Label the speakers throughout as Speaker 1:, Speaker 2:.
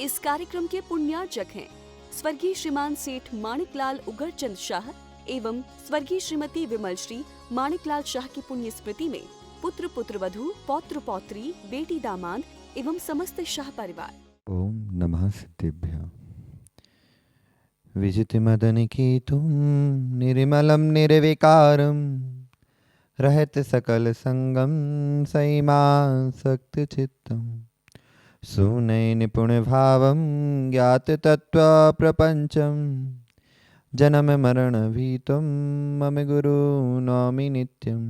Speaker 1: इस कार्यक्रम के पुण्यार्चक हैं स्वर्गीय श्रीमान सेठ माणिकलाल उगरचंद शाह एवं स्वर्गीय श्रीमती विमल श्री माणिकलाल शाह की पुण्य स्मृति में पुत्र पुत्रवधू पौत्र पौत्री बेटी दामाद एवं समस्त शाह परिवार।
Speaker 2: ओम नमः सिद्धेभ्यः। विजितमदनिकेतुं निर्मलं निर्विकारं रहत सकल संगम सैमासक्तचित्तं सुनय निपुण भावं ज्ञात तत्व प्रपंचम जन्म मरण भीतुं मम गुरु नौमि नित्यं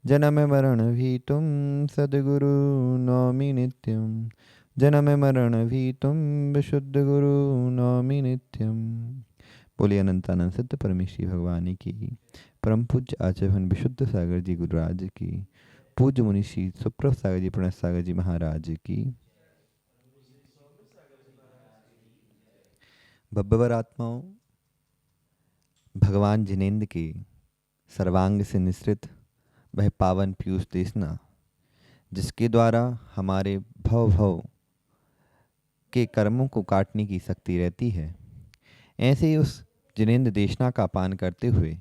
Speaker 2: जन्म मरण भीतुं सद्गुरु नौमि नित्यं जन्म मरण भीतुं विशुद्ध गुरु नौमि नित्यं। बोलिए अनंतानंद सिद्ध परमेश्वरी भगवान की, परम पूज्य आचार्य विशुद्ध सागर जी गुरुराज की, पूज्य मुनिषी सुप्रभ सागर जी प्रणत सागर जी महाराज की। बब्बर आत्माओं, भगवान जिनेन्द्र के सर्वांग से निसृत वह पावन पीयूष देशना, जिसके द्वारा हमारे भव भव के कर्मों को काटने की शक्ति रहती है, ऐसे ही उस जिनेन्द्र देशना का पान करते हुए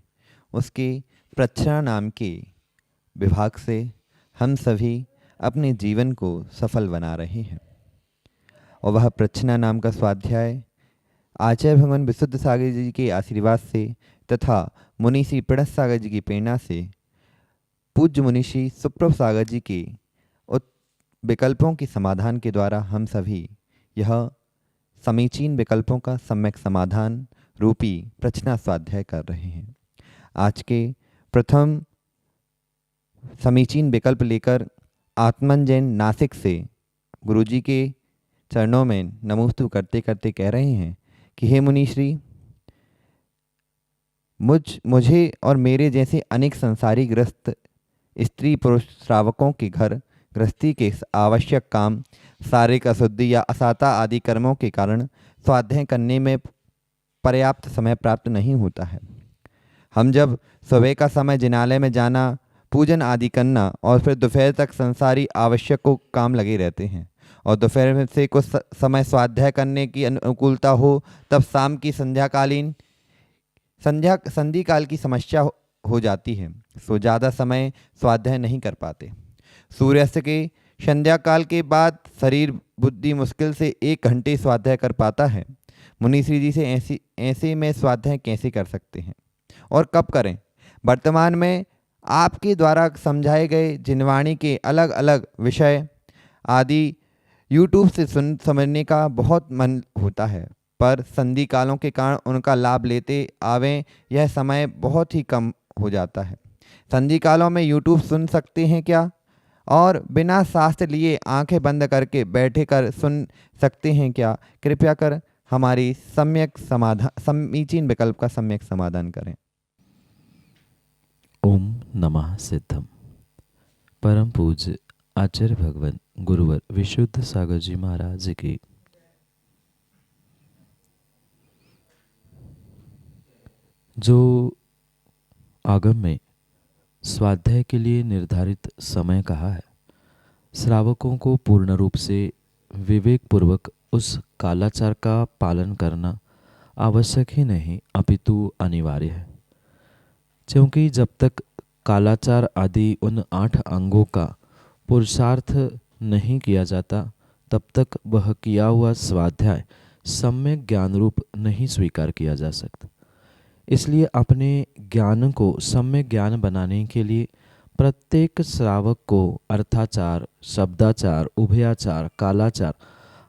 Speaker 2: उसके प्रच्छना नाम के विभाग से हम सभी अपने जीवन को सफल बना रहे हैं। और वह प्रच्छना नाम का स्वाध्याय आचार्य भगवान विशुद्ध सागर जी के आशीर्वाद से तथा मुनिषी प्रणत सागर जी की प्रेरणा से पूज्य मुनिषी सुप्रभ सागर जी के विकल्पों के समाधान के द्वारा हम सभी यह समीचीन विकल्पों का सम्यक समाधान रूपी प्रच्छना स्वाध्याय कर रहे हैं। आज के प्रथम समीचीन विकल्प लेकर आत्मन जैन नासिक से गुरुजी के चरणों में नमोस्तु करते करते कह रहे हैं कि हे मुनिश्री, मुझे और मेरे जैसे अनेक संसारी ग्रस्त स्त्री पुरुष श्रावकों के घर गृहस्थी के आवश्यक काम, शारीरिक अशुद्धि या असाता आदि कर्मों के कारण स्वाध्याय करने में पर्याप्त समय प्राप्त नहीं होता है। हम जब सुबह का समय जिनालय में जाना, पूजन आदि करना और फिर दोपहर तक संसारी आवश्यक को काम लगे रहते हैं और दोपहर में से कुछ समय स्वाध्याय करने की अनुकूलता हो, तब शाम की संधि काल की समस्या हो जाती है, सो ज़्यादा समय स्वाध्याय नहीं कर पाते। सूर्यास्त के संध्या काल के बाद शरीर बुद्धि मुश्किल से 1 घंटे स्वाध्याय कर पाता है। मुनिश्री जी से ऐसे में स्वाध्याय कैसे कर सकते हैं और कब करें? वर्तमान में आपके द्वारा समझाए गए जिनवाणी के अलग अलग विषय आदि यूट्यूब से समझने का बहुत मन होता है, पर संधि कालों के कारण उनका लाभ लेते आवें यह समय बहुत ही कम हो जाता है। संधि कालों में यूट्यूब सुन सकते हैं क्या? और बिना शास्त्र लिए आंखें बंद करके बैठे कर सुन सकते हैं क्या? कृपया कर हमारी समीचीन विकल्प का सम्यक समाधान करें।
Speaker 3: ओम नमः सिद्धम। परम पूज्य आचार्य भगवान गुरुवर विशुद्ध सागर जी महाराज की। जो आगम में स्वाध्याय के लिए निर्धारित समय कहा है, श्रावकों को पूर्ण रूप से विवेक पूर्वक उस कालाचार का पालन करना आवश्यक ही नहीं अपितु अनिवार्य है, क्योंकि जब तक कालाचार आदि उन 8 अंगों का पुरुषार्थ नहीं किया जाता, तब तक वह किया हुआ स्वाध्याय सम्यक ज्ञान रूप नहीं स्वीकार किया जा सकता। इसलिए अपने ज्ञान को सम्यक ज्ञान बनाने के लिए प्रत्येक श्रावक को अर्थाचार, शब्दाचार, उभयाचार, कालाचार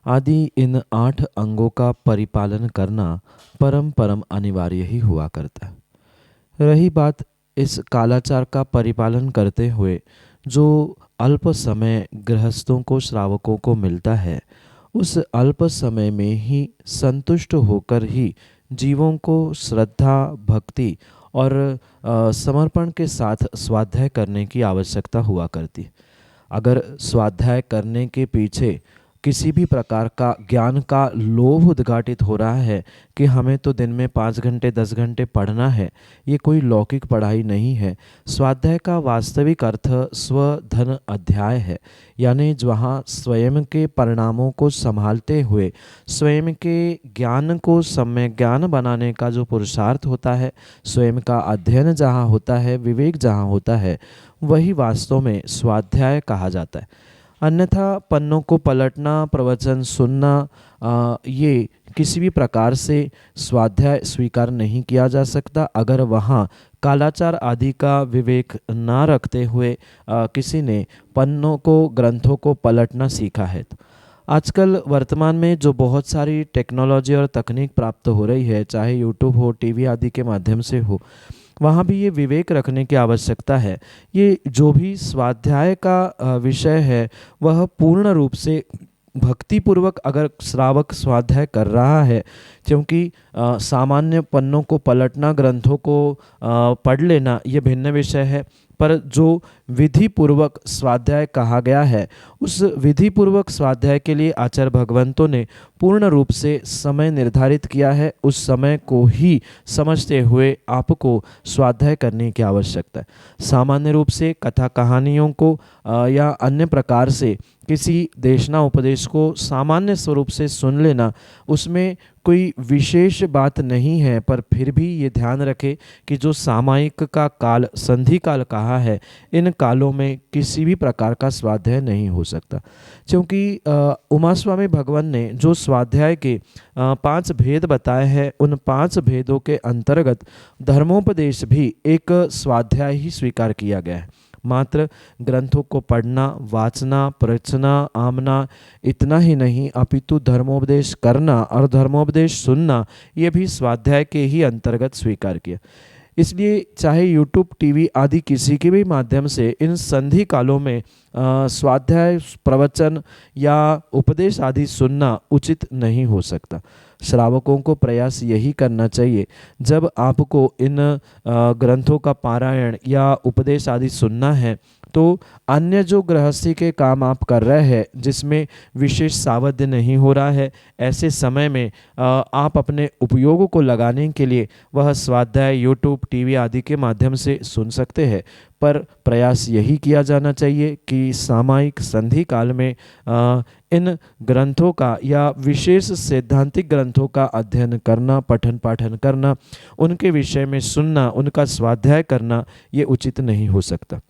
Speaker 3: आदि इन 8 अंगों का परिपालन करना परम अनिवार्य ही हुआ करता है। रही बात इस कालाचार का परिपालन करते हुए जो अल्प समय गृहस्थों को श्रावकों को मिलता है, उस अल्प समय में ही संतुष्ट होकर ही जीवों को श्रद्धा, भक्ति और समर्पण के साथ स्वाध्याय करने की आवश्यकता हुआ करती है। अगर स्वाध्याय करने के पीछे किसी भी प्रकार का ज्ञान का लोभ उद्घाटित हो रहा है कि हमें तो दिन में 5 घंटे 10 घंटे पढ़ना है, ये कोई लौकिक पढ़ाई नहीं है। स्वाध्याय का वास्तविक अर्थ स्वधन अध्याय है, यानी जहाँ स्वयं के परिणामों को संभालते हुए स्वयं के ज्ञान को सम्यक ज्ञान बनाने का जो पुरुषार्थ होता है, स्वयं का अध्ययन जहाँ होता है, विवेक जहाँ होता है, वही वास्तव में स्वाध्याय कहा जाता है। अन्यथा पन्नों को पलटना, प्रवचन सुनना, ये किसी भी प्रकार से स्वाध्याय स्वीकार नहीं किया जा सकता अगर वहाँ कालाचार आदि का विवेक ना रखते हुए किसी ने पन्नों को, ग्रंथों को पलटना सीखा है। तो आजकल वर्तमान में जो बहुत सारी टेक्नोलॉजी और तकनीक प्राप्त हो रही है, चाहे यूट्यूब हो, टीवी आदि के माध्यम से हो, वहाँ भी ये विवेक रखने की आवश्यकता है। ये जो भी स्वाध्याय का विषय है वह पूर्ण रूप से भक्तिपूर्वक अगर श्रावक स्वाध्याय कर रहा है, क्योंकि सामान्य पन्नों को पलटना, ग्रंथों को पढ़ लेना ये भिन्न विषय है, पर जो विधि पूर्वक स्वाध्याय कहा गया है उस विधि पूर्वक स्वाध्याय के लिए आचार्य भगवंतों ने पूर्ण रूप से समय निर्धारित किया है। उस समय को ही समझते हुए आपको स्वाध्याय करने की आवश्यकता है। सामान्य रूप से कथा कहानियों को या अन्य प्रकार से किसी देशना उपदेश को सामान्य स्वरूप से सुन लेना, उसमें कोई विशेष बात नहीं है, पर फिर भी ये ध्यान रखें कि जो सामायिक का काल, संधि काल कहा है, इन कालों में किसी भी प्रकार का स्वाध्याय नहीं हो सकता। क्योंकि उमा स्वामी भगवान ने जो स्वाध्याय के 5 भेद बताए हैं, उन 5 भेदों के अंतर्गत धर्मोपदेश भी एक स्वाध्याय ही स्वीकार किया गया है। मात्र ग्रंथों को पढ़ना, वाचना, प्रचना, आमना इतना ही नहीं, अपितु धर्मोपदेश करना और धर्मोपदेश सुनना, ये भी स्वाध्याय के ही अंतर्गत स्वीकार किया। इसलिए चाहे यूट्यूब, टीवी आदि किसी के भी माध्यम से इन संधि कालों में स्वाध्याय, प्रवचन या उपदेश आदि सुनना उचित नहीं हो सकता। श्रावकों को प्रयास यही करना चाहिए, जब आपको इन ग्रंथों का पारायण या उपदेश आदि सुनना है तो अन्य जो गृहस्थी के काम आप कर रहे हैं जिसमें विशेष सावधान नहीं हो रहा है, ऐसे समय में आप अपने उपयोग को लगाने के लिए वह स्वाध्याय यूट्यूब, टीवी आदि के माध्यम से सुन सकते हैं। पर प्रयास यही किया जाना चाहिए कि सामायिक संधि काल में इन ग्रंथों का या विशेष सैद्धांतिक ग्रंथों का अध्ययन करना, पठन पाठन करना, उनके विषय में सुनना, उनका स्वाध्याय करना, ये उचित नहीं हो सकता।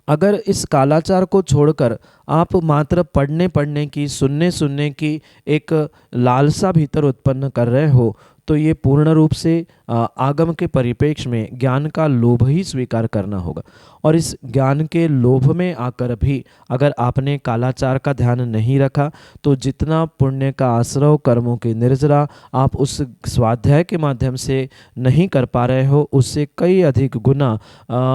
Speaker 3: अगर इस कालाचार को छोड़कर आप मात्र पढ़ने की, सुनने की एक लालसा भीतर उत्पन्न कर रहे हो तो ये पूर्ण रूप से आगम के परिप्रेक्ष्य में ज्ञान का लोभ ही स्वीकार करना होगा। और इस ज्ञान के लोभ में आकर भी अगर आपने कालाचार का ध्यान नहीं रखा तो जितना पुण्य का आश्रव, कर्मों की निर्जरा आप उस स्वाध्याय के माध्यम से नहीं कर पा रहे हो, उससे कई अधिक गुना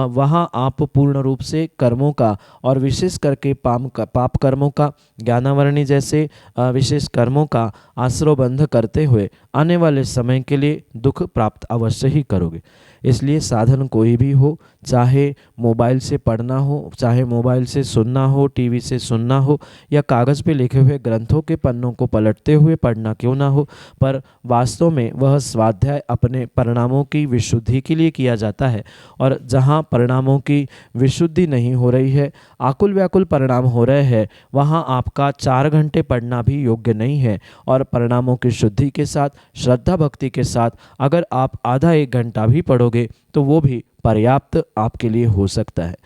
Speaker 3: वहाँ आप पूर्ण रूप से कर्मों का और विशेष करके पाप कर्मों का, ज्ञानावरणी जैसे विशेष कर्मों का आश्रव बंध करते हुए आने वाले समय के लिए दुख प्राप्त अवश्य ही करोगे। इसलिए साधन कोई भी हो, चाहे मोबाइल से पढ़ना हो, चाहे मोबाइल से सुनना हो, टीवी से सुनना हो या कागज़ पे लिखे हुए ग्रंथों के पन्नों को पलटते हुए पढ़ना क्यों ना हो, पर वास्तव में वह स्वाध्याय अपने परिणामों की विशुद्धि के लिए किया जाता है। और जहाँ परिणामों की विशुद्धि नहीं हो रही है, आकुल व्याकुल परिणाम हो रहे हैं, वहाँ आपका 4 घंटे पढ़ना भी योग्य नहीं है। और परिणामों की शुद्धि के साथ, श्रद्धा भक्ति के साथ अगर आप आधा 1 घंटा भी पढ़ोगे तो वो भी पर्याप्त आपके लिए हो सकता है।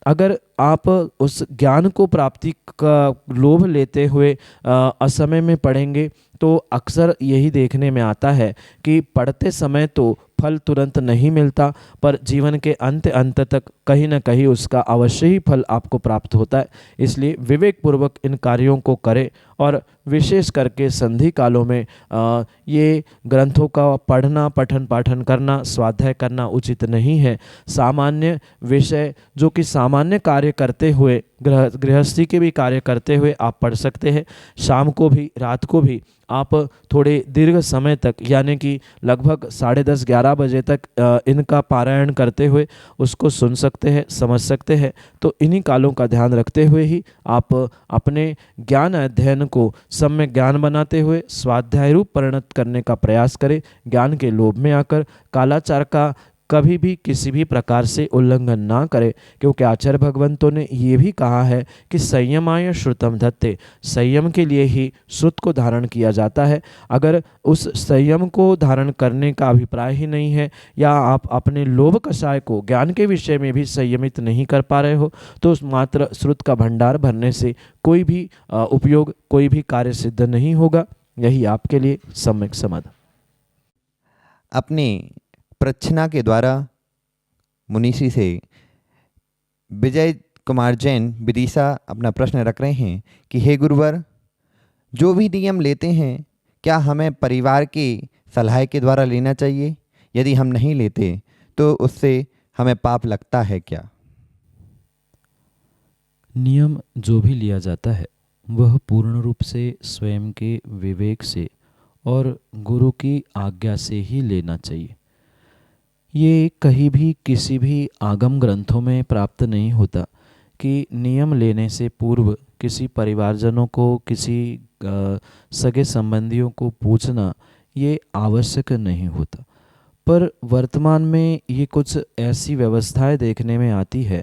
Speaker 3: अगर आप उस ज्ञान को प्राप्ति का लोभ लेते हुए असमय में पढ़ेंगे तो अक्सर यही देखने में आता है कि पढ़ते समय तो फल तुरंत नहीं मिलता, पर जीवन के अंत तक कहीं न कहीं उसका अवश्य ही फल आपको प्राप्त होता है। इसलिए विवेक पूर्वक इन कार्यों को करें और विशेष करके संधि कालों में ये ग्रंथों का पढ़ना, पठन पाठन करना, स्वाध्याय करना उचित नहीं है। सामान्य विषय जो कि सामान्य कार्य करते हुए, गृहस्थी के भी कार्य करते हुए आप पढ़ सकते हैं। शाम को भी, रात को भी आप थोड़े दीर्घ समय तक, यानी कि लगभग 10:30-11 बजे तक इनका पारायण करते हुए उसको सुन सकते सकते हैं, समझ सकते हैं, तो इन्हीं कालों का ध्यान रखते हुए ही आप अपने ज्ञान अध्ययन को सम्यक ज्ञान बनाते हुए स्वाध्याय रूप परिणत करने का प्रयास करें। ज्ञान के लोभ में आकर कालाचार का कभी भी किसी भी प्रकार से उल्लंघन ना करें, क्योंकि आचार्य भगवंतों ने ये भी कहा है कि संयमाय श्रुतम धत्ते, संयम के लिए ही श्रुत को धारण किया जाता है। अगर उस संयम को धारण करने का अभिप्राय ही नहीं है, या आप अपने लोभ कषाय को ज्ञान के विषय में भी संयमित नहीं कर पा रहे हो, तो मात्र श्रुत का भंडार भरने से कोई भी उपयोग, कोई भी कार्य सिद्ध नहीं होगा। यही आपके लिए सम्यक समाधान।
Speaker 2: अपनी प्रच्छना के द्वारा मुनीश्री से विजय कुमार जैन विदिशा अपना प्रश्न रख रहे हैं कि हे गुरुवर, जो भी नियम लेते हैं क्या हमें परिवार की सलाह के द्वारा लेना चाहिए? यदि हम नहीं लेते तो उससे हमें पाप लगता है क्या?
Speaker 3: नियम जो भी लिया जाता है वह पूर्ण रूप से स्वयं के विवेक से और गुरु की आज्ञा से ही लेना चाहिए। ये कहीं भी किसी भी आगम ग्रंथों में प्राप्त नहीं होता कि नियम लेने से पूर्व किसी परिवारजनों को, किसी सगे संबंधियों को पूछना ये आवश्यक नहीं होता। पर वर्तमान में ये कुछ ऐसी व्यवस्थाएं देखने में आती है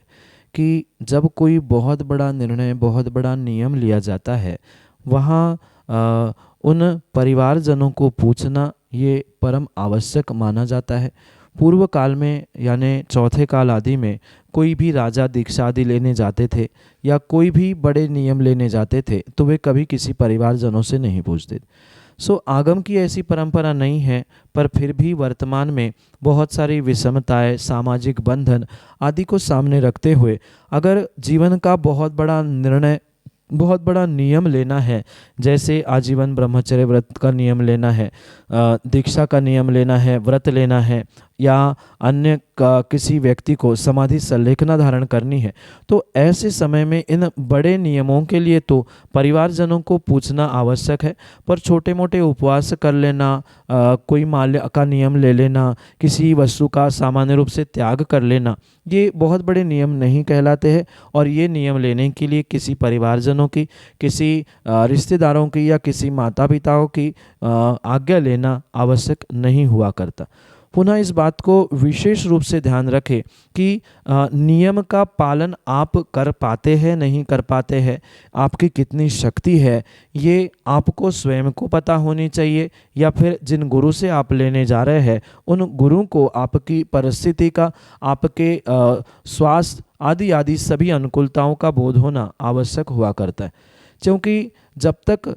Speaker 3: कि जब कोई बहुत बड़ा निर्णय, बहुत बड़ा नियम लिया जाता है, वहाँ उन परिवारजनों को पूछना ये परम आवश्यक माना जाता है। पूर्व काल में यानी चौथे काल आदि में कोई भी राजा दीक्षा आदि लेने जाते थे या कोई भी बड़े नियम लेने जाते थे तो वे कभी किसी परिवारजनों से नहीं पूछते। आगम की ऐसी परंपरा नहीं है, पर फिर भी वर्तमान में बहुत सारी विषमताएं, सामाजिक बंधन आदि को सामने रखते हुए अगर जीवन का बहुत बड़ा निर्णय, बहुत बड़ा नियम लेना है, जैसे आजीवन ब्रह्मचर्य व्रत का नियम लेना है, दीक्षा का नियम लेना है, व्रत लेना है, या अन्य किसी व्यक्ति को समाधि संलेखना धारण करनी है, तो ऐसे समय में इन बड़े नियमों के लिए तो परिवारजनों को पूछना आवश्यक है। पर छोटे मोटे उपवास कर लेना, कोई माल्य का नियम ले लेना, किसी वस्तु का सामान्य रूप से त्याग कर लेना, ये बहुत बड़े नियम नहीं कहलाते हैं। और ये नियम लेने के लिए किसी परिवारजनों की, किसी रिश्तेदारों की या किसी माता पिताओं की आज्ञा लेना आवश्यक नहीं हुआ करता। पुनः इस बात को विशेष रूप से ध्यान रखें कि नियम का पालन आप कर पाते हैं, नहीं कर पाते हैं, आपकी कितनी शक्ति है, ये आपको स्वयं को पता होनी चाहिए, या फिर जिन गुरु से आप लेने जा रहे हैं उन गुरु को आपकी परिस्थिति का, आपके स्वास्थ्य आदि आदि सभी अनुकूलताओं का बोध होना आवश्यक हुआ करता है। क्योंकि जब तक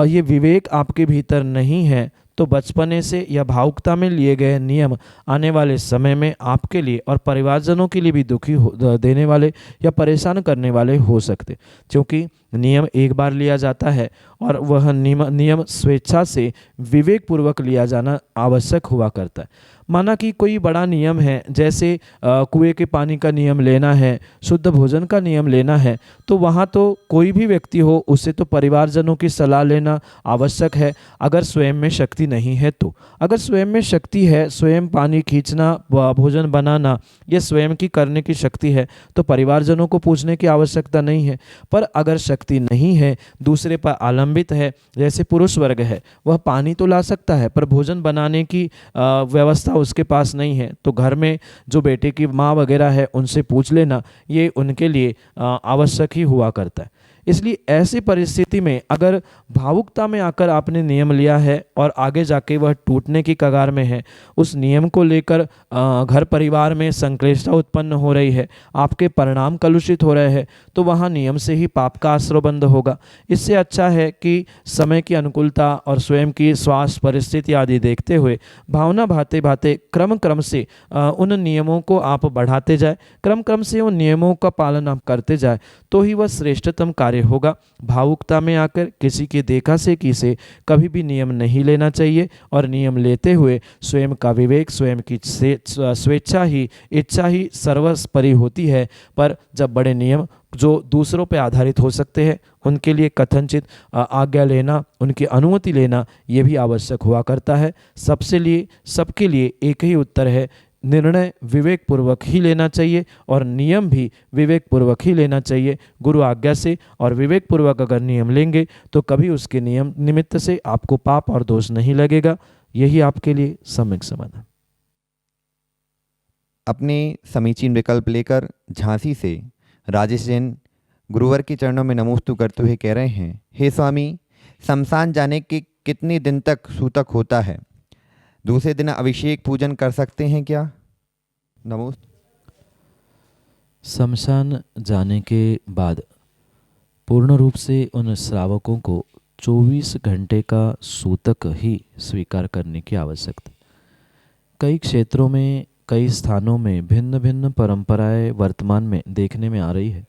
Speaker 3: ये विवेक आपके भीतर नहीं है तो बचपने से या भावुकता में लिए गए नियम आने वाले समय में आपके लिए और परिवारजनों के लिए भी दुखी देने वाले या परेशान करने वाले हो सकते। क्योंकि नियम एक बार लिया जाता है और वह नियम स्वेच्छा से विवेक पूर्वक लिया जाना आवश्यक हुआ करता है। माना कि कोई बड़ा नियम है, जैसे कुएं के पानी का नियम लेना है, शुद्ध भोजन का नियम लेना है, तो वहाँ तो कोई भी व्यक्ति हो उससे तो परिवारजनों की सलाह लेना आवश्यक है, अगर स्वयं में शक्ति नहीं है तो। अगर स्वयं में शक्ति है, स्वयं पानी खींचना, भोजन बनाना, ये स्वयं की करने की शक्ति है, तो परिवारजनों को पूछने की आवश्यकता नहीं है। पर अगर शक्ति नहीं है, दूसरे पर आलंबित है, जैसे पुरुष वर्ग है, वह पानी तो ला सकता है पर भोजन बनाने की व्यवस्था उसके पास नहीं है, तो घर में जो बेटे की माँ वगैरह है उनसे पूछ लेना, ये उनके लिए आवश्यक ही हुआ करता है। इसलिए ऐसी परिस्थिति में अगर भावुकता में आकर आपने नियम लिया है और आगे जाके वह टूटने की कगार में है, उस नियम को लेकर घर परिवार में संक्लेशता उत्पन्न हो रही है, आपके परिणाम कलुषित हो रहे हैं, तो वहाँ नियम से ही पाप का आश्रय बंद होगा। इससे अच्छा है कि समय की अनुकूलता और स्वयं की स्वास्थ्य परिस्थिति आदि देखते हुए भावना भाते भाते क्रम से उन नियमों को आप बढ़ाते जाए, क्रम से उन नियमों का पालन आप करते जाए, तो ही वह श्रेष्ठतम कार्य होगा। भावुकता में आकर किसी की देखा सेखी से कभी भी नियम नहीं लेना चाहिए, और नियम लेते हुए स्वयं का विवेक, स्वयं की स्वेच्छा ही, इच्छा ही सर्वोपरि होती है। पर जब बड़े नियम जो दूसरों पर आधारित हो सकते हैं, उनके लिए कथनचित आज्ञा लेना, उनकी अनुमति लेना, ये भी आवश्यक हुआ करता है। सबके लिए एक ही उत्तर है निर्णय विवेक पूर्वक ही लेना चाहिए और नियम भी विवेक पूर्वक ही लेना चाहिए गुरु आज्ञा से। और विवेक पूर्वक अगर नियम लेंगे तो कभी उसके नियम निमित्त से आपको पाप और दोष नहीं लगेगा। यही आपके लिए सम्यक समाधान।
Speaker 2: अपने समीचीन विकल्प लेकर झांसी से राजेश जैन गुरुवर के चरणों में नमोस्तु करते हुए कह रहे हैं, हे स्वामी, शमशान जाने के कितने दिन तक सूतक होता है? दूसरे दिन अभिषेक पूजन कर सकते हैं क्या? नमोस्तु।
Speaker 3: शमशान जाने के बाद पूर्ण रूप से उन श्रावकों को 24 घंटे का सूतक ही स्वीकार करने की आवश्यकता। कई क्षेत्रों में, कई स्थानों में भिन्न भिन्न परंपराएं वर्तमान में देखने में आ रही है,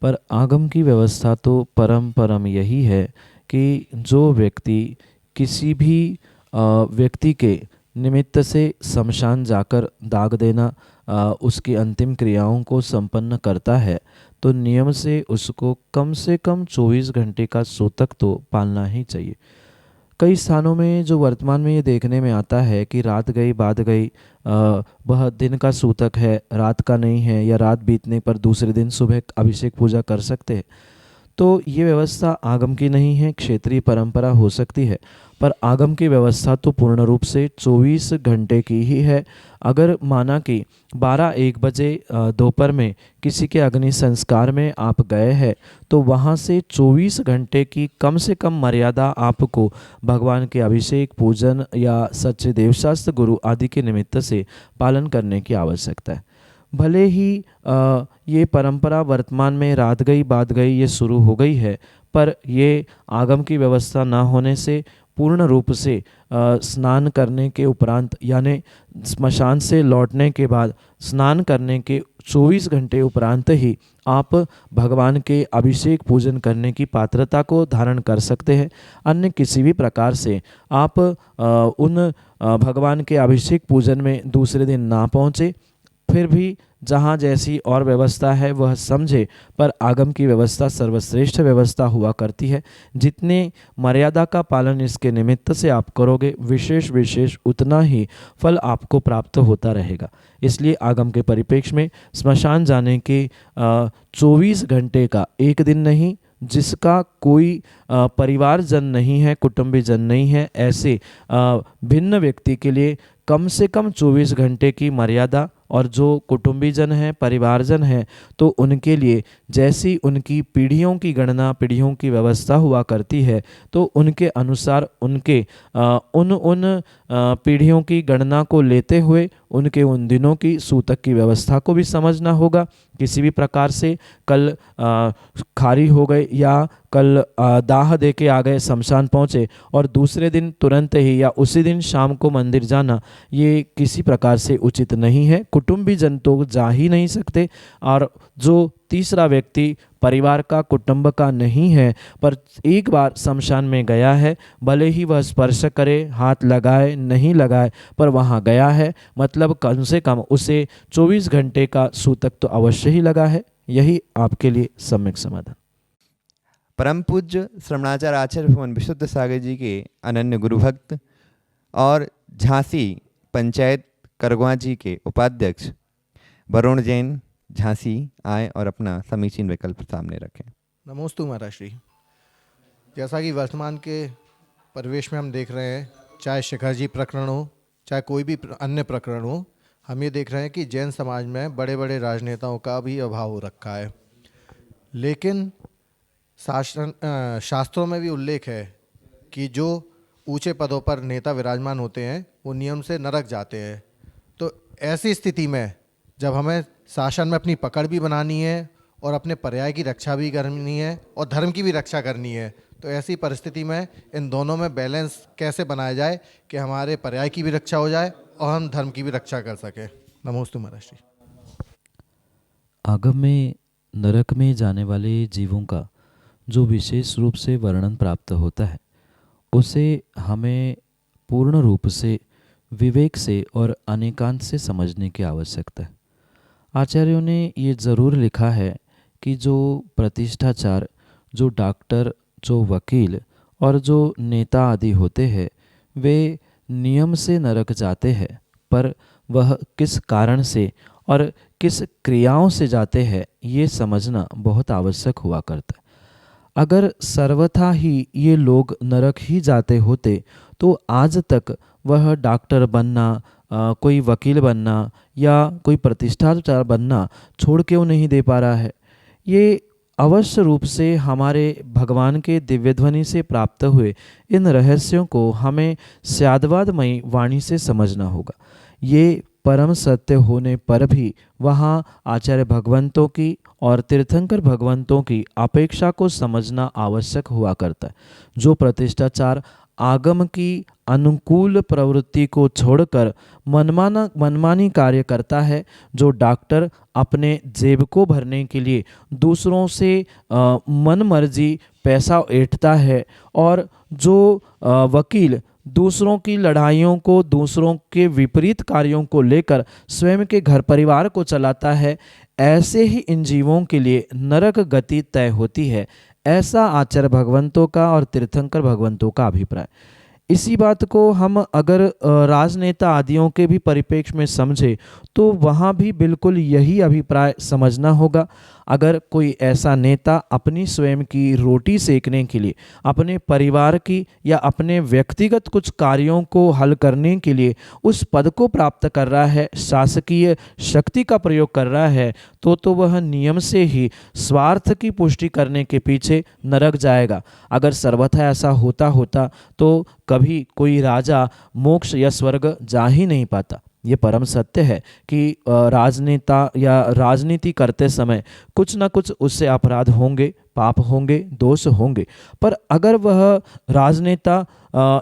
Speaker 3: पर आगम की व्यवस्था तो परम यही है कि जो व्यक्ति किसी भी व्यक्ति के निमित्त से शमशान जाकर दाग देना उसकी अंतिम क्रियाओं को संपन्न करता है तो नियम से उसको कम से कम 24 घंटे का सूतक तो पालना ही चाहिए। कई स्थानों में जो वर्तमान में ये देखने में आता है कि रात गई बात गई, वह दिन का सूतक है, रात का नहीं है, या रात बीतने पर दूसरे दिन सुबह अभिषेक पूजा कर सकते हैं। तो ये व्यवस्था आगम की नहीं है, क्षेत्रीय परंपरा हो सकती है, पर आगम की व्यवस्था तो पूर्ण रूप से 24 घंटे की ही है। अगर माना कि 12-1 बजे दोपहर में किसी के अग्नि संस्कार में आप गए हैं तो वहाँ से 24 घंटे की कम से कम मर्यादा आपको भगवान के अभिषेक पूजन या सच्चे देवशास्त्र गुरु आदि के निमित्त से पालन करने की आवश्यकता है। भले ही ये परंपरा वर्तमान में रात गई बात गई ये शुरू हो गई है, पर ये आगम की व्यवस्था ना होने से पूर्ण रूप से स्नान करने के उपरांत यानी स्मशान से लौटने के बाद स्नान करने के 24 घंटे उपरांत ही आप भगवान के अभिषेक पूजन करने की पात्रता को धारण कर सकते हैं। अन्य किसी भी प्रकार से आप उन भगवान के अभिषेक पूजन में दूसरे दिन ना पहुँचे, फिर भी जहाँ जैसी और व्यवस्था है वह समझे, पर आगम की व्यवस्था सर्वश्रेष्ठ व्यवस्था हुआ करती है। जितने मर्यादा का पालन इसके निमित्त से आप करोगे विशेष उतना ही फल आपको प्राप्त होता रहेगा। इसलिए आगम के परिप्रेक्ष्य में स्मशान जाने के 24 घंटे का एक दिन नहीं, जिसका कोई परिवारजन नहीं है, कुटुंबीजन नहीं है, ऐसे भिन्न व्यक्ति के लिए कम से कम 24 घंटे की मर्यादा, और जो कुटुंबीजन हैं, परिवारजन हैं, तो उनके लिए जैसी उनकी पीढ़ियों की गणना, पीढ़ियों की व्यवस्था हुआ करती है, तो उनके अनुसार उनके उन पीढ़ियों की गणना को लेते हुए उनके उन दिनों की सूतक की व्यवस्था को भी समझना होगा। किसी भी प्रकार से कल खारी हो गए या कल दाह दे के आ गए, शमशान पहुँचे और दूसरे दिन तुरंत ही या उसी दिन शाम को मंदिर जाना, ये किसी प्रकार से उचित नहीं है। कुटुंबी जन तो जा ही नहीं सकते, और जो तीसरा व्यक्ति परिवार का, कुटुंब का नहीं है, पर एक बार शमशान में गया है, भले ही वह स्पर्श करे, हाथ लगाए नहीं लगाए, पर वहाँ गया है, मतलब कम से कम उसे 24 घंटे का सूतक तो अवश्य ही लगा है। यही आपके लिए सम्यक समाधान।
Speaker 2: परम पूज्य श्रवणाचार्य आचार्य भगवान विशुद्ध सागर जी के अनन्य गुरु भक्त और झांसी पंचायत करगवा जी के उपाध्यक्ष वरुण जैन झांसी आए और अपना समीचीन विकल्प सामने रखें।
Speaker 4: नमोस्तु महाराज श्री। जैसा कि वर्तमान के परिवेश में हम देख रहे हैं, चाहे शिखर जी प्रकरण हो, चाहे कोई भी अन्य प्रकरण हो, हम ये देख रहे हैं कि जैन समाज में बड़े बड़े राजनेताओं का भी अभाव हो रखा है। लेकिन शास्त्रों में भी उल्लेख है कि जो ऊंचे पदों पर नेता विराजमान होते हैं वो नियम से नरक जाते हैं। तो ऐसी स्थिति में जब हमें शासन में अपनी पकड़ भी बनानी है और अपने पर्याय की रक्षा भी करनी है और धर्म की भी रक्षा करनी है, तो ऐसी परिस्थिति में इन दोनों में बैलेंस कैसे बनाया जाए कि हमारे पर्याय की भी रक्षा हो जाए और हम धर्म की भी रक्षा कर सकें। नमोस्तु महाराज जी।
Speaker 3: आगम में नरक में जाने वाले जीवों का जो विशेष रूप से वर्णन प्राप्त होता है, उसे हमें पूर्ण रूप से विवेक से और अनेकांत से समझने की आवश्यकता है। आचार्यों ने ये ज़रूर लिखा है कि जो प्रतिष्ठाचार, जो डॉक्टर, जो वकील और जो नेता आदि होते हैं वे नियम से नरक जाते हैं, पर वह किस कारण से और किस क्रियाओं से जाते हैं, ये समझना बहुत आवश्यक हुआ करता है। अगर सर्वथा ही ये लोग नरक ही जाते होते तो आज तक वह डॉक्टर बनना, कोई वकील बनना या कोई प्रतिष्ठा बनना छोड़ क्यों नहीं दे पा रहा है। ये अवश्य रूप से हमारे भगवान के दिव्य ध्वनि से प्राप्त हुए इन रहस्यों को हमें स्याद्वादमयी वाणी से समझना होगा। ये परम सत्य होने पर भी वहाँ आचार्य भगवंतों की और तीर्थंकर भगवंतों की अपेक्षा को समझना आवश्यक हुआ करता है। जो प्रतिष्ठाचार आगम की अनुकूल प्रवृत्ति को छोड़कर मनमानी कार्य करता है, जो डॉक्टर अपने जेब को भरने के लिए दूसरों से मन मर्जी पैसा ऐंठता है, और जो वकील दूसरों की लड़ाइयों को, दूसरों के विपरीत कार्यों को लेकर स्वयं के घर परिवार को चलाता है, ऐसे ही इन जीवों के लिए नरक गति तय होती है। ऐसा आचार्य भगवंतों का और तीर्थंकर भगवंतों का अभिप्राय। इसी बात को हम अगर राजनेता आदियों के भी परिप्रेक्ष्य में समझे तो वहाँ भी बिल्कुल यही अभिप्राय समझना होगा। अगर कोई ऐसा नेता अपनी स्वयं की रोटी सेकने के लिए, अपने परिवार की या अपने व्यक्तिगत कुछ कार्यों को हल करने के लिए उस पद को प्राप्त कर रहा है, शासकीय शक्ति का प्रयोग कर रहा है, तो वह नियम से ही स्वार्थ की पुष्टि करने के पीछे नरक जाएगा। अगर सर्वथा ऐसा होता तो कभी कोई राजा मोक्ष या स्वर्ग जा ही नहीं पाता। ये परम सत्य है कि राजनेता या राजनीति करते समय कुछ ना कुछ उससे अपराध होंगे, पाप होंगे, दोष होंगे, पर अगर वह राजनेता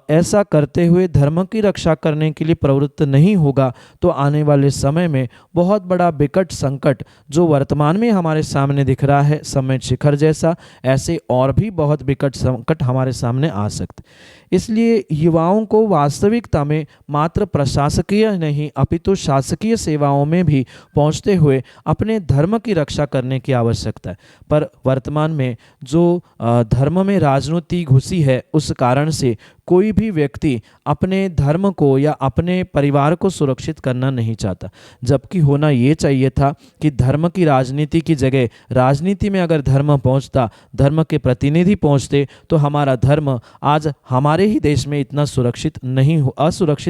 Speaker 3: ऐसा करते हुए धर्म की रक्षा करने के लिए प्रवृत्त नहीं होगा तो आने वाले समय में बहुत बड़ा विकट संकट जो वर्तमान में हमारे सामने दिख रहा है, समय शिखर जैसा, ऐसे और भी बहुत विकट संकट हमारे सामने आ सकते। इसलिए युवाओं को वास्तविकता में मात्र प्रशासकीय नहीं अपितु शासकीय सेवाओं में भी पहुंचते हुए अपने धर्म की रक्षा करने की आवश्यकता है। पर वर्तमान में जो धर्म में राजनीति घुसी है, उस कारण से कोई भी व्यक्ति अपने धर्म को या अपने परिवार को सुरक्षित करना नहीं चाहता, जबकि होना ये चाहिए था कि धर्म की राजनीति की जगह राजनीति में अगर धर्म पहुंचता, धर्म के प्रतिनिधि पहुंचते, तो हमारा धर्म आज हमारे ही देश में इतना असुरक्षित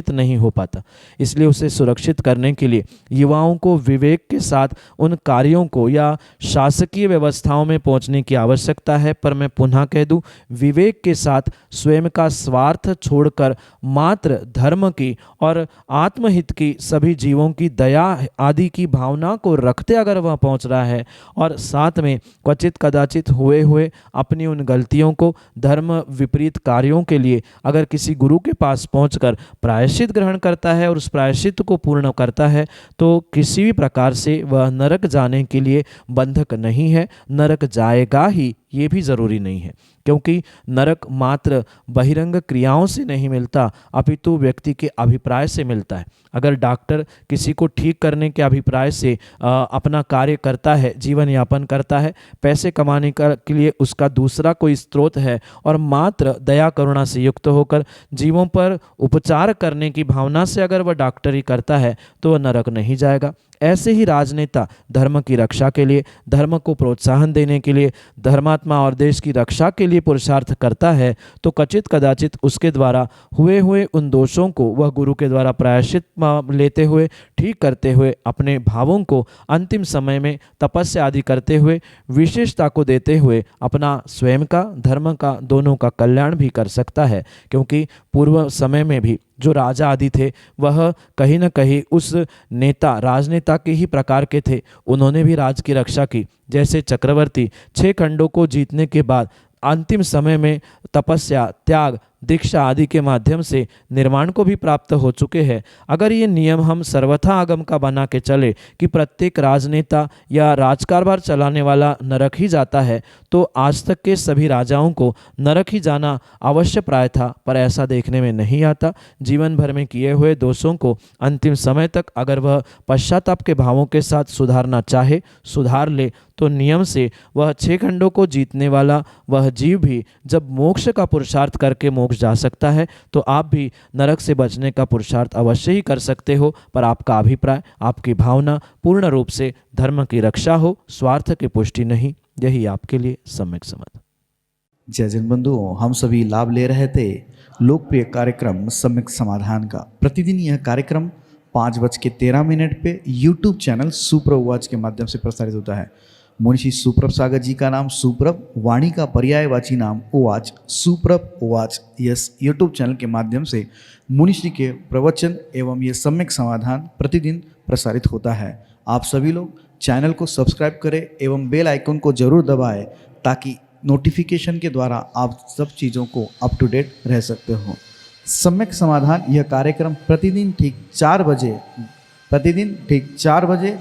Speaker 3: नहीं हो पाता। इसलिए उसे सुरक्षित करने के लिए युवाओं को विवेक के साथ उन कार्यों को या शासकीय व्यवस्थाओं में पहुंचने की आवश्यकता है। पर मैं पुनः कह दूं, विवेक के साथ स्वयं का स्वार्थ छोड़कर मात्र धर्म की और आत्महित की, सभी जीवों की दया आदि की भावना को रखते अगर वह पहुंच रहा है और साथ में क्वचित कदाचित हुए अपनी उन गलतियों को, धर्म विपरीत कार्यों के लिए अगर किसी गुरु के पास पहुंचकर प्रायश्चित ग्रहण करता है और उस प्रायश्चित को पूर्ण करता है, तो किसी भी प्रकार से वह नरक जाने के लिए बंधक नहीं है। नरक जाएगा ही ये भी जरूरी नहीं है, क्योंकि नरक मात्र बहिरंग क्रियाओं से नहीं मिलता अपितु व्यक्ति के अभिप्राय से मिलता है। अगर डॉक्टर किसी को ठीक करने के अभिप्राय से अपना कार्य करता है, जीवन यापन करता है, पैसे कमाने के लिए उसका दूसरा कोई स्रोत है और मात्र दया करुणा से युक्त होकर जीवों पर उपचार करने की भावना से अगर वह डॉक्टरी करता है तो वह नरक नहीं जाएगा। ऐसे ही राजनेता धर्म की रक्षा के लिए, धर्म को प्रोत्साहन देने के लिए, धर्मात्मा और देश की रक्षा के लिए पुरुषार्थ करता है, तो कचित कदाचित उसके द्वारा हुए उन दोषों को वह गुरु के द्वारा प्रायश्चित लेते हुए, ठीक करते हुए, अपने भावों को अंतिम समय में तपस्या आदि करते हुए, विशेषता को देते हुए अपना स्वयं का, धर्म का, दोनों का कल्याण भी कर सकता है। क्योंकि पूर्व समय में भी जो राजा आदि थे वह कहीं न कहीं उस नेता, राजनेता के ही प्रकार के थे। उन्होंने भी राज की रक्षा की। जैसे चक्रवर्ती 6 खंडों को जीतने के बाद अंतिम समय में तपस्या, त्याग, दीक्षा आदि के माध्यम से निर्माण को भी प्राप्त हो चुके हैं। अगर ये नियम हम सर्वथा आगम का बना के चले कि प्रत्येक राजनेता या राजकारभार चलाने वाला नरक ही जाता है, तो आज तक के सभी राजाओं को नरक ही जाना अवश्य प्राय था। पर ऐसा देखने में नहीं आता। जीवन भर में किए हुए दोषों को अंतिम समय तक अगर वह पश्चाताप के भावों के साथ सुधारना चाहे, सुधार ले, तो नियम से वह 6 खंडों को जीतने वाला वह जीव भी जब मोक्ष का पुरुषार्थ करके मोक्ष जा सकता है तो आप भी नरक से बचने का पुरुषार्थ अवश्य ही कर सकते हो। पर आपका अभिप्राय, आपकी भावना पूर्ण रूप से धर्म की रक्षा हो, स्वार्थ की पुष्टि नहीं। यही आपके लिए सम्यक समाधान।
Speaker 5: जय जन बंधुओं, हम सभी लाभ ले रहे थे लोकप्रिय कार्यक्रम सम्यक समाधान का। प्रतिदिन यह कार्यक्रम 5:13 पे यूट्यूब चैनल सुप्रभ उवाच के माध्यम से प्रसारित होता है। मुनिषी सुप्रभ सागर जी का नाम सुप्रभ, वाणी का पर्यायवाची नाम उवाच, सुप्रभ उवाच, यस यूट्यूब चैनल के माध्यम से मुनिषी के प्रवचन एवं ये सम्यक समाधान प्रतिदिन प्रसारित होता है। आप सभी लोग चैनल को सब्सक्राइब करें एवं बेल आइकन को जरूर दबाएं ताकि नोटिफिकेशन के द्वारा आप सब चीज़ों को अप टू डेट रह सकते हो। सम्यक समाधान यह कार्यक्रम प्रतिदिन ठीक 4 बजे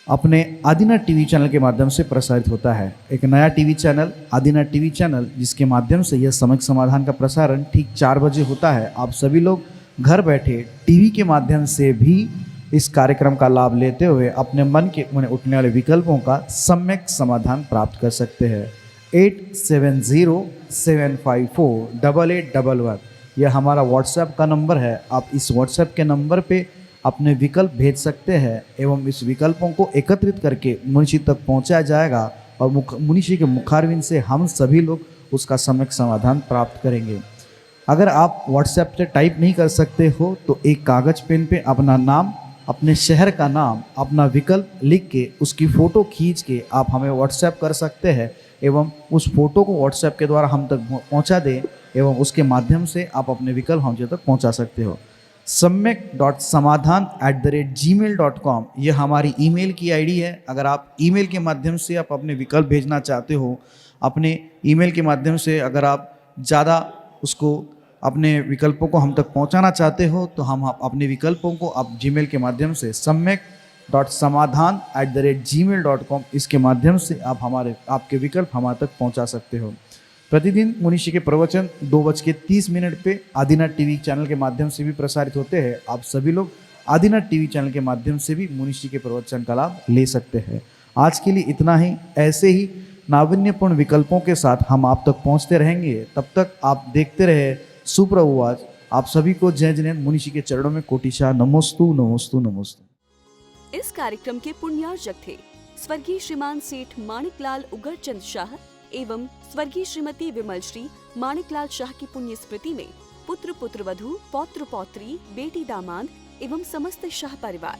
Speaker 5: अपने आदिना टीवी चैनल के माध्यम से प्रसारित होता है। एक नया टीवी चैनल, आदिना टीवी चैनल, जिसके माध्यम से यह सम्यक समाधान का प्रसारण ठीक 4 बजे होता है। आप सभी लोग घर बैठे टीवी के माध्यम से भी इस कार्यक्रम का लाभ लेते हुए अपने मन के उठने वाले विकल्पों का सम्यक समाधान प्राप्त कर सकते हैं। 8707548811 यह हमारा व्हाट्सएप का नंबर है। आप इस व्हाट्सएप के नंबर पे अपने विकल्प भेज सकते हैं एवं इस विकल्पों को एकत्रित करके मुनिषी तक पहुंचाया जाएगा और मुनिषी के मुखारविंद से हम सभी लोग उसका सम्यक समाधान प्राप्त करेंगे। अगर आप व्हाट्सएप से टाइप नहीं कर सकते हो तो एक कागज़ पेन पे अपना नाम, अपने शहर का नाम, अपना विकल्प लिख के उसकी फ़ोटो खींच के आप हमें व्हाट्सएप कर सकते हैं एवं उस फोटो को व्हाट्सएप के द्वारा हम तक पहुंचा दें एवं उसके माध्यम से आप अपने विकल्प हम तक पहुंचा सकते हो। samyak.samadhan@gmail.com यह हमारी ईमेल की आईडी है। अगर आप ईमेल के माध्यम से आप अपने विकल्प भेजना चाहते हो, अपने ईमेल के माध्यम से अगर आप ज़्यादा उसको अपने विकल्पों को हम तक पहुंचाना चाहते हो तो हम अपने विकल्पों को आप जीमेल के माध्यम से samyak.samadhan@gmail.com इसके माध्यम से आप आपके विकल्प हमारे तक पहुंचा सकते हो। प्रतिदिन मुनिषी के प्रवचन 2:30 पे आदिना टीवी चैनल के माध्यम से भी प्रसारित होते हैं। आप सभी लोग आदिना टीवी चैनल के माध्यम से भी मुनिषी के प्रवचन का लाभ ले सकते हैं। आज के लिए इतना ही। ऐसे ही नाविन्यपूर्ण विकल्पों के साथ हम आप तक पहुंचते रहेंगे। तब तक आप देखते रहे सुप्रभ उवाच। आप सभी को जय जिनेन्द्र मुनिषी के चरणों में कोटिशा नमोस्तु नमोस्तु नमोस्तु।
Speaker 1: इस कार्यक्रम के पुण्यार्जक थे स्वर्गीय श्रीमान सेठ माणिकलाल उगरचंद शाह एवं स्वर्गीय श्रीमती विमल श्री माणिकलाल शाह की पुण्य स्मृति में पुत्र पुत्रवधू, पौत्र पौत्री, बेटी दामाद एवं समस्त शाह परिवार।